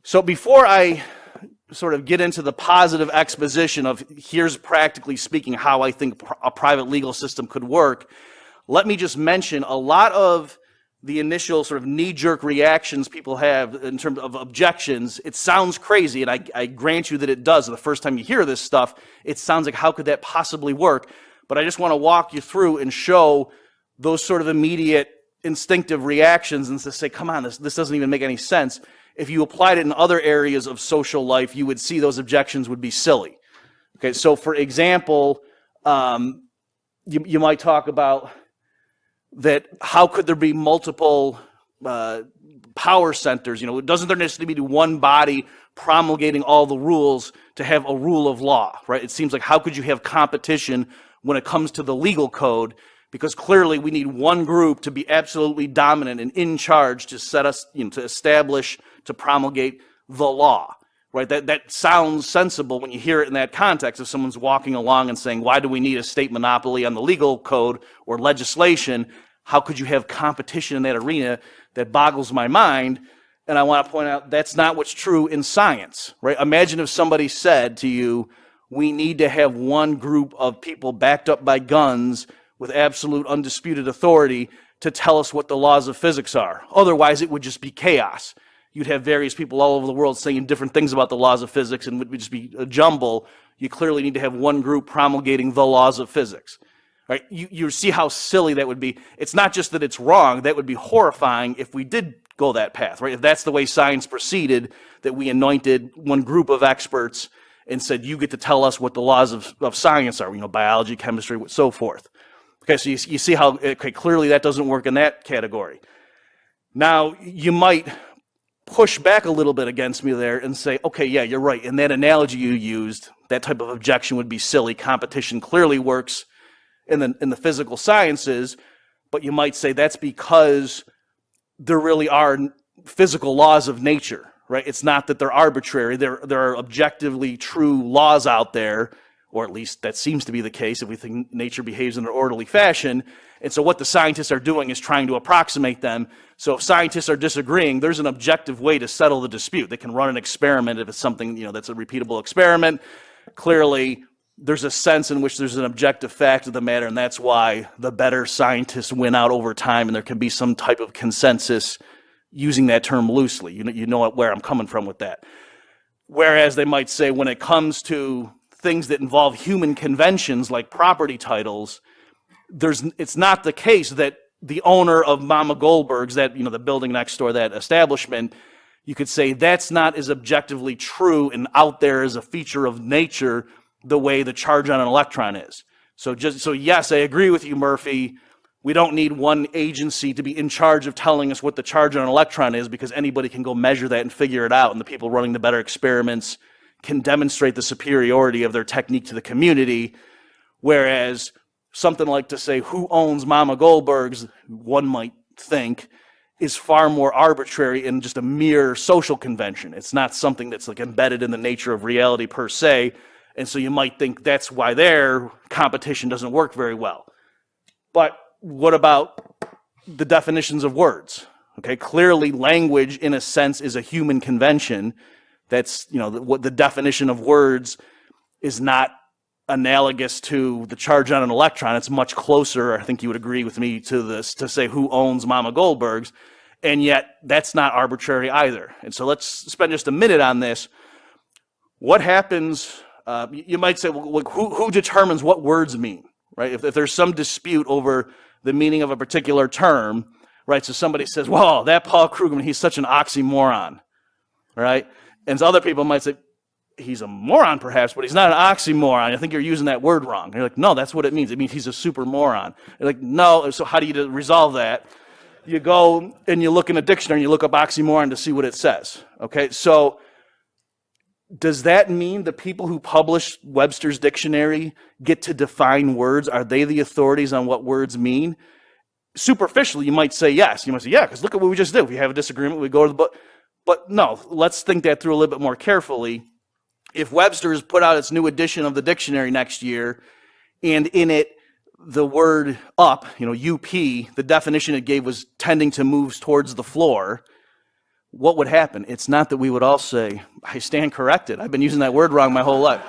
So before I sort of get into the positive exposition of here's practically speaking how I think a private legal system could work, let me just mention a lot of the initial sort of knee-jerk reactions people have in terms of objections. It sounds crazy, and I grant you that it does. The first time you hear this stuff, it sounds like, how could that possibly work? But I just want to walk you through and show those sort of immediate instinctive reactions and to say, come on, this doesn't even make any sense. If you applied it in other areas of social life, you would see those objections would be silly. Okay, so for example, you might talk about that how could there be multiple power centers? Doesn't there necessarily be one body promulgating all the rules to have a rule of law, right? It seems like how could you have competition when it comes to the legal code? Because clearly we need one group to be absolutely dominant and in charge to set us, to establish, to promulgate the law, right? That sounds sensible when you hear it in that context. If someone's walking along and saying, why do we need a state monopoly on the legal code or legislation? How could you have competition in that arena? That boggles my mind. And I want to point out that's not what's true in science, right? Imagine if somebody said to you, we need to have one group of people backed up by guns with absolute undisputed authority to tell us what the laws of physics are. Otherwise, it would just be chaos. You'd have various people all over the world saying different things about the laws of physics, and it would just be a jumble. You clearly need to have one group promulgating the laws of physics. Right? You see how silly that would be. It's not just that it's wrong. That would be horrifying if we did go that path. Right? If that's the way science proceeded, that we anointed one group of experts and said, you get to tell us what the laws of science are, biology, chemistry, so forth. Okay, so you see how clearly that doesn't work in that category. Now, you might push back a little bit against me there and say, okay, yeah, you're right. In that analogy you used, that type of objection would be silly. Competition clearly works in the physical sciences, but you might say that's because there really are physical laws of nature, right? It's not that they're arbitrary. There are objectively true laws out there, or at least that seems to be the case if we think nature behaves in an orderly fashion. And so what the scientists are doing is trying to approximate them. So if scientists are disagreeing, there's an objective way to settle the dispute. They can run an experiment if it's something, that's a repeatable experiment. Clearly, there's a sense in which there's an objective fact of the matter, and that's why the better scientists win out over time, and there can be some type of consensus using that term loosely. You know where I'm coming from with that. Whereas they might say when it comes to things that involve human conventions like property titles, it's not the case that the owner of Mama Goldberg's, that the building next door, that establishment, you could say that's not as objectively true and out there as a feature of nature the way the charge on an electron is. So yes, I agree with you, Murphy. We don't need one agency to be in charge of telling us what the charge on an electron is, because anybody can go measure that and figure it out, and the people running the better experiments can demonstrate the superiority of their technique to the community. Whereas something like to say who owns Mama Goldberg's, one might think, is far more arbitrary and just a mere social convention. It's not something that's like embedded in the nature of reality per se. And so you might think that's why their competition doesn't work very well. But what about the definitions of words? Okay, clearly language in a sense is a human convention. That's, what the definition of words is not analogous to the charge on an electron. It's much closer, I think you would agree with me, to this, to say who owns Mama Goldberg's, and yet that's not arbitrary either. And so let's spend just a minute on this. What happens, you might say, well, who determines what words mean, right? If there's some dispute over the meaning of a particular term, right? So somebody says, well, that Paul Krugman, he's such an oxymoron, right? And so other people might say, he's a moron perhaps, but he's not an oxymoron. I think you're using that word wrong. And you're like, no, that's what it means. It means he's a super moron. You're like, no, so how do you resolve that? You go and you look in a dictionary and you look up oxymoron to see what it says. Okay, so does that mean the people who publish Webster's dictionary get to define words? Are they the authorities on what words mean? Superficially, you might say yes. You might say, yeah, because look at what we just did. If we have a disagreement, we go to the book. But no, let's think that through a little bit more carefully. If Webster's put out its new edition of the dictionary next year, and in it, the word up, UP, the definition it gave was tending to move towards the floor, what would happen? It's not that we would all say, I stand corrected. I've been using that word wrong my whole life.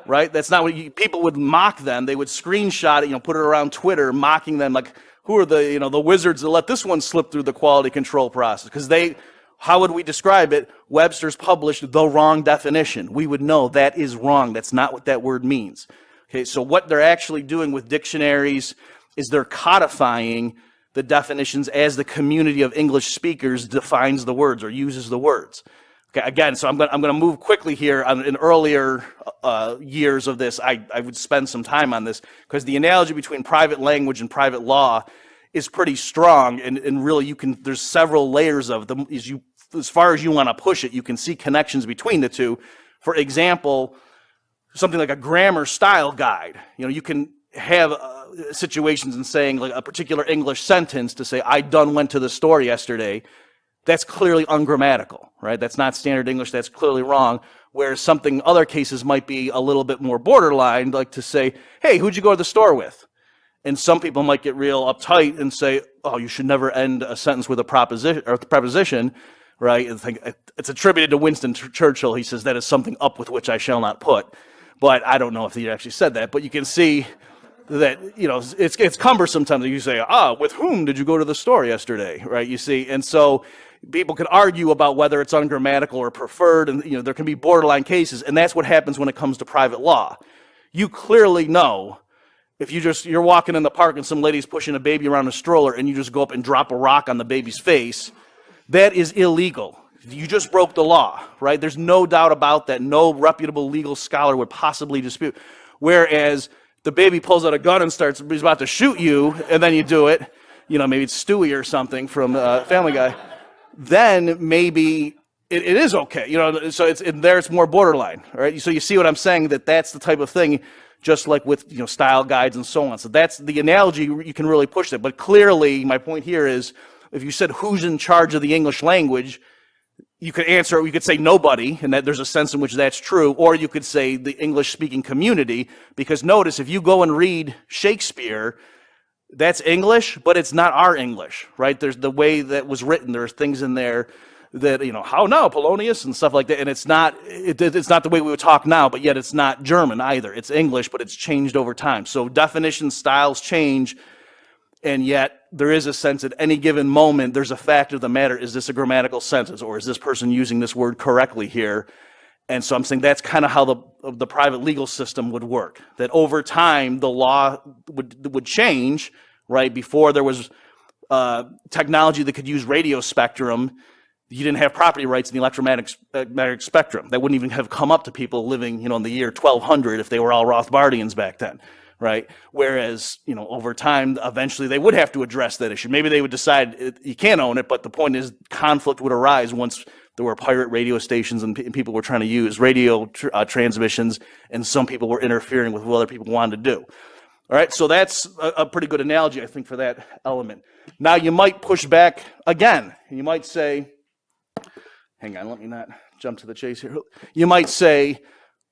Right? That's not what people would mock them. They would screenshot it, put it around Twitter, mocking them like, who are the, the wizards that let this one slip through the quality control process? Because how would we describe it? Webster's published the wrong definition. We would know that is wrong. That's not what that word means. Okay, so what they're actually doing with dictionaries is they're codifying the definitions as the community of English speakers defines the words or uses the words. Okay, again, so I'm going to move quickly here. In earlier years of this, I would spend some time on this because the analogy between private language and private law is pretty strong, and really there's several layers of them. As far as you want to push it, you can see connections between the two. For example, something like a grammar style guide. You can have situations in saying like a particular English sentence to say, I done went to the store yesterday. That's clearly ungrammatical, right? That's not standard English. That's clearly wrong. Whereas other cases might be a little bit more borderline, like to say, hey, who'd you go to the store with? And some people might get real uptight and say, oh, you should never end a sentence with a preposition, right? It's attributed to Winston Churchill. He says, that is something up with which I shall not put. But I don't know if he actually said that. But you can see that, it's cumbersome sometimes. You say, with whom did you go to the store yesterday, right? You see, and so people can argue about whether it's ungrammatical or preferred, and there can be borderline cases, and that's what happens when it comes to private law. You clearly know if you're walking in the park and some lady's pushing a baby around a stroller and you just go up and drop a rock on the baby's face, that is illegal. You just broke the law, right? There's no doubt about that. No reputable legal scholar would possibly dispute. Whereas the baby pulls out a gun and he's about to shoot you, and then you do it, maybe it's Stewie or something from Family Guy, then maybe it is okay. So it's more borderline, right? So you see what I'm saying, that's the type of thing, just like with style guides and so on. So that's the analogy, you can really push that. But clearly, my point here is, if you said who's in charge of the English language, you could answer, you could say nobody, and that there's a sense in which that's true, or you could say the English-speaking community, because notice, if you go and read Shakespeare, that's English, but it's not our English, right? There's the way that was written, there's things in there that, how now, Polonius, and stuff like that, and it's not the way we would talk now, but yet it's not German either. It's English, but it's changed over time. So definition styles change, and yet there is a sense at any given moment, there's a fact of the matter, is this a grammatical sentence, or is this person using this word correctly here? And so I'm saying that's kind of how the private legal system would work, that over time the law would change, right? Before there was technology that could use radio spectrum, you didn't have property rights in the electromagnetic spectrum. That wouldn't even have come up to people living, in the year 1200 if they were all Rothbardians back then. Right? Whereas, over time, eventually they would have to address that issue. Maybe they would decide you can't own it, but the point is conflict would arise once there were pirate radio stations and people were trying to use radio transmissions, and some people were interfering with what other people wanted to do. All right, so that's a pretty good analogy, I think, for that element. Now, you might push back again, and you might say, hang on, let me not jump to the chase here. You might say,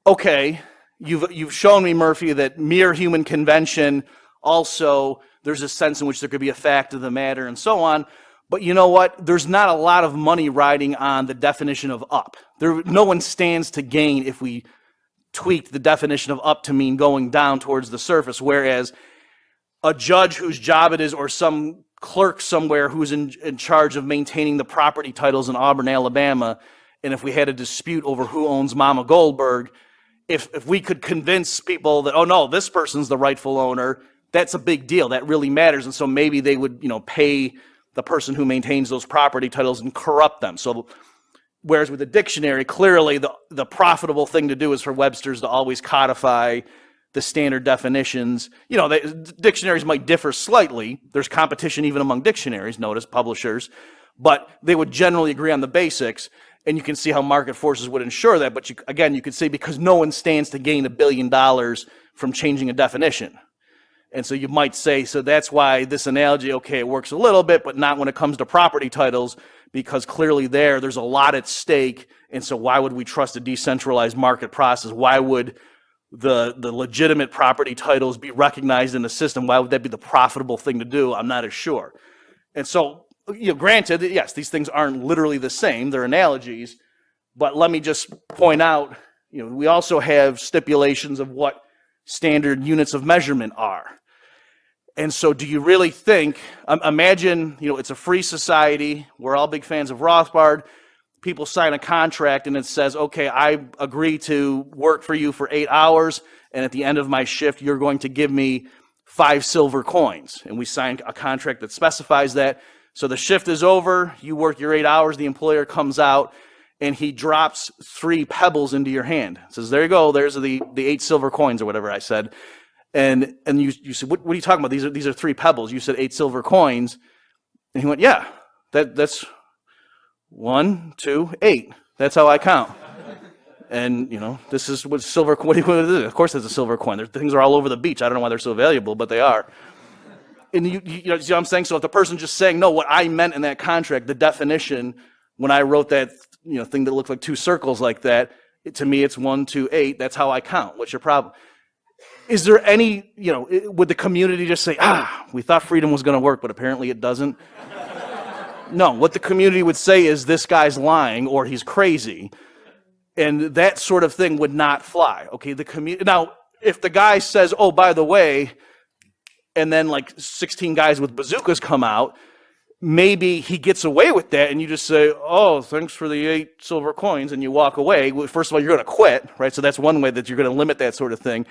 okay, You've shown me, Murphy, that mere human convention, also there's a sense in which there could be a fact of the matter and so on. But you know what? There's not a lot of money riding on the definition of up. No one stands to gain if we tweak the definition of up to mean going down towards the surface, whereas a judge whose job it is, or some clerk somewhere who's in charge of maintaining the property titles in Auburn, Alabama, and if we had a dispute over who owns Mama Goldberg, if we could convince people that, oh no, this person's the rightful owner, that's a big deal. That really matters. And so maybe they would, pay the person who maintains those property titles and corrupt them. So whereas with a dictionary, clearly the profitable thing to do is for Webster's to always codify the standard definitions. Dictionaries might differ slightly. There's competition even among dictionaries, notice, publishers, but they would generally agree on the basics. And you can see how market forces would ensure that. But you could say because no one stands to gain $1 billion from changing a definition. And so you might say, so that's why this analogy, okay, it works a little bit, but not when it comes to property titles, because clearly there's a lot at stake. And so why would we trust a decentralized market process? Why would the legitimate property titles be recognized in the system? Why would that be the profitable thing to do? I'm not as sure. And so granted, yes, these things aren't literally the same, they're analogies, but let me just point out, we also have stipulations of what standard units of measurement are. And so do you really think, imagine, it's a free society, we're all big fans of Rothbard, people sign a contract and it says, okay, I agree to work for you for 8 hours, and at the end of my shift, you're going to give me 5 silver coins. And we sign a contract that specifies that. So the shift is over, you work your 8 hours, the employer comes out, and he drops 3 pebbles into your hand. Says, there you go, there's the 8 silver coins, or whatever I said. And you said, what are you talking about? These are 3 pebbles. You said 8 silver coins. And he went, yeah, that's 1, 2, 8. That's how I count. And, this is what silver, what is it? Of course it's a silver coin. Things are all over the beach. I don't know why they're so valuable, but they are. And you see what I'm saying? So if the person just saying, no, what I meant in that contract, the definition, when I wrote that, thing that looked like 2 circles like that, to me it's 1, 2, 8. That's how I count. What's your problem? Is there any, would the community just say, we thought freedom was going to work, but apparently it doesn't? No, what the community would say is this guy's lying or he's crazy. And that sort of thing would not fly. Okay, now, if the guy says, oh, by the way, and then like 16 guys with bazookas come out, maybe he gets away with that and you just say, oh, thanks for the 8 silver coins, and you walk away. Well, first of all, you're going to quit, right? So that's one way that you're going to limit that sort of thing.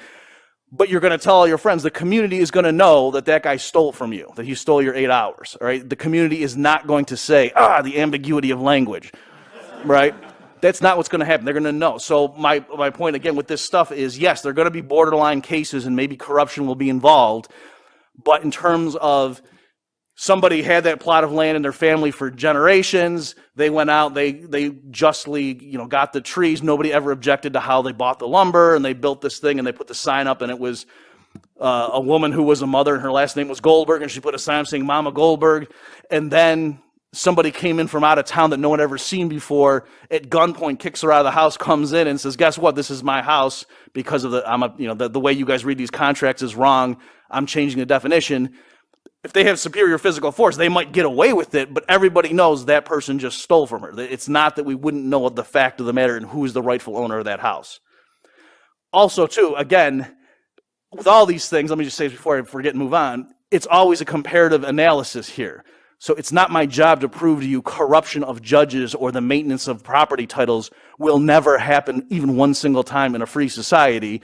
But you're going to tell all your friends, the community is going to know that that guy stole from you, that he stole your 8 hours, all right? The community is not going to say, the ambiguity of language, right? That's not what's going to happen. They're going to know. So my point, again, with this stuff is, yes, there are going to be borderline cases and maybe corruption will be involved. But in terms of somebody had that plot of land in their family for generations, they went out, they justly, got the trees. Nobody ever objected to how they bought the lumber, and they built this thing, and they put the sign up, and it was a woman who was a mother, and her last name was Goldberg, and she put a sign up saying Mama Goldberg. And then somebody came in from out of town that no one had ever seen before, at gunpoint, kicks her out of the house, comes in and says, guess what, this is my house because of the way you guys read these contracts is wrong. I'm changing the definition. If they have superior physical force, they might get away with it, but everybody knows that person just stole from her. It's not that we wouldn't know the fact of the matter and who's the rightful owner of that house. Also, too, again, with all these things, let me just say before I forget and move on, it's always a comparative analysis here. So it's not my job to prove to you corruption of judges or the maintenance of property titles will never happen even one single time in a free society.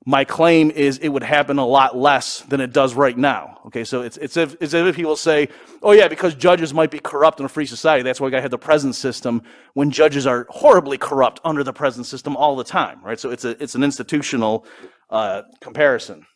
My claim is it would happen a lot less than it does right now. Okay, so it's as if people say, oh yeah, because judges might be corrupt in a free society, that's why we got to have the present system, when judges are horribly corrupt under the present system all the time, right? So it's an institutional comparison.